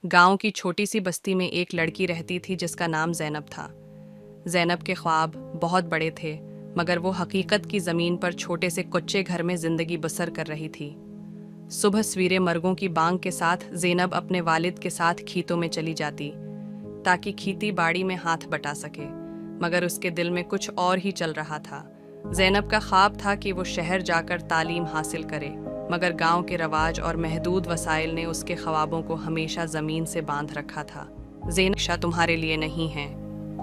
गांव की छोटी सी बस्ती में एक लड़की रहती थी जिसका नाम ज़ैनब था। ज़ैनब के ख्वाब बहुत बड़े थे, मगर वो हकीकत की ज़मीन पर छोटे से कच्चे घर में ज़िंदगी बसर कर रही थी। सुबह सवेरे मर्गों की बांग के साथ ज़ैनब अपने वालिद के साथ खेतों में चली जाती ताकि खेती बाड़ी में हाथ बटा सके, मगर उसके दिल में कुछ और ही चल रहा था। ज़ैनब का ख्वाब था कि वो शहर जाकर तालीम हासिल करे, मगर गांव के रवाज और महदूद वसाइल ने उसके ख्वाबों को हमेशा ज़मीन से बांध रखा था। ज़ैनब तुम्हारे लिए नहीं है,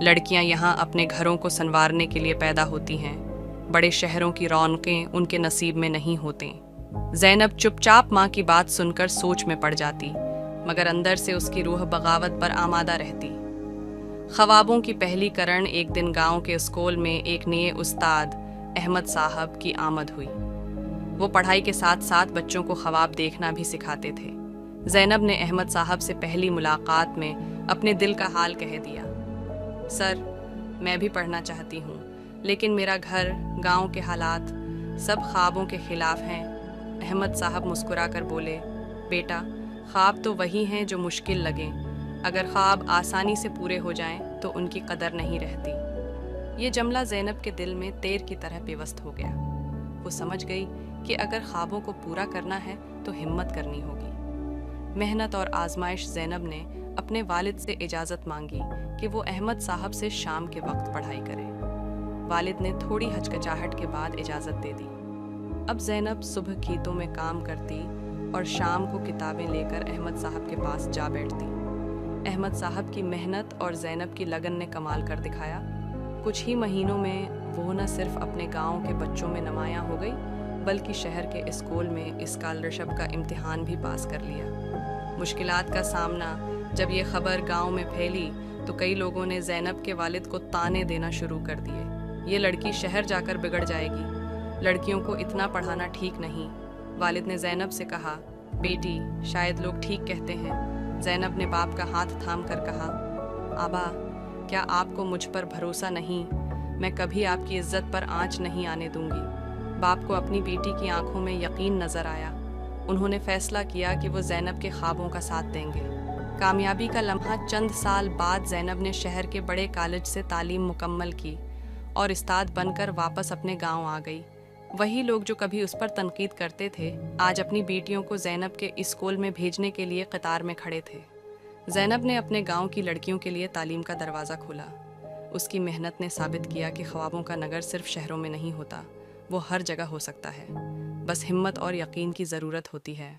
लड़कियां यहाँ अपने घरों को संवारने के लिए पैदा होती हैं, बड़े शहरों की रौनकें उनके नसीब में नहीं होते। ज़ैनब चुपचाप माँ की बात सुनकर सोच में पड़ जाती, मगर अंदर से उसकी रूह बगावत पर आमादा रहती। ख्वाबों की पहली करण एक दिन गांव के स्कूल में एक नए उस्ताद अहमद साहब की आमद हुई। वो पढ़ाई के साथ साथ बच्चों को ख्वाब देखना भी सिखाते थे। ज़ैनब ने अहमद साहब से पहली मुलाकात में अपने दिल का हाल कह दिया। सर, मैं भी पढ़ना चाहती हूँ, लेकिन मेरा घर, गांव के हालात सब ख्वाबों के खिलाफ हैं। अहमद साहब मुस्कुराकर बोले, बेटा, ख्वाब तो वही हैं जो मुश्किल लगें। अगर ख्वाब आसानी से पूरे हो जाएं तो उनकी कदर नहीं रहती। ये जुमला ज़ैनब के दिल में तीर की तरह पेवस्त हो गया। वो समझ गई कि अगर ख्वाबों को पूरा करना है तो हिम्मत करनी होगी। मेहनत और आजमाइश ज़ैनब ने अपने वालिद से इजाज़त मांगी कि वो अहमद साहब से शाम के वक्त पढ़ाई करे। वालिद ने थोड़ी हचकचाहट के बाद इजाज़त दे दी। अब ज़ैनब सुबह खेतों में काम करती और शाम को किताबें लेकर अहमद साहब के पास जा बैठती। अहमद साहब की मेहनत और ज़ैनब की लगन ने कमाल कर दिखाया। कुछ ही महीनों में वो न सिर्फ अपने गांव के बच्चों में नुमायां हो गई, बल्कि शहर के स्कूल में स्कॉलरशिप का इम्तिहान भी पास कर लिया। मुश्किलात का सामना जब ये खबर गांव में फैली तो कई लोगों ने ज़ैनब के वालिद को ताने देना शुरू कर दिए। ये लड़की शहर जाकर बिगड़ जाएगी, लड़कियों को इतना पढ़ाना ठीक नहीं। वालिद ने ज़ैनब से कहा, बेटी, शायद लोग ठीक कहते हैं। ज़ैनब ने बाप का हाथ थाम कर कहा, आबा, क्या आपको मुझ पर भरोसा नहीं? मैं कभी आपकी इज्जत पर आंच नहीं आने दूंगी। बाप को अपनी बेटी की आंखों में यकीन नजर आया। उन्होंने फैसला किया कि वो ज़ैनब के ख्वाबों का साथ देंगे। कामयाबी का लम्हा चंद साल बाद ज़ैनब ने शहर के बड़े कॉलेज से तालीम मुकम्मल की और उस्ताद बनकर वापस अपने गांव आ गई। वही लोग जो कभी उस पर तनकीद करते थे, आज अपनी बेटियों को ज़ैनब के स्कूल में भेजने के लिए कतार में खड़े थे। ज़ैनब ने अपने गांव की लड़कियों के लिए तालीम का दरवाज़ा खोला। उसकी मेहनत ने साबित किया कि ख्वाबों का नगर सिर्फ शहरों में नहीं होता, वो हर जगह हो सकता है। बस हिम्मत और यकीन की ज़रूरत होती है।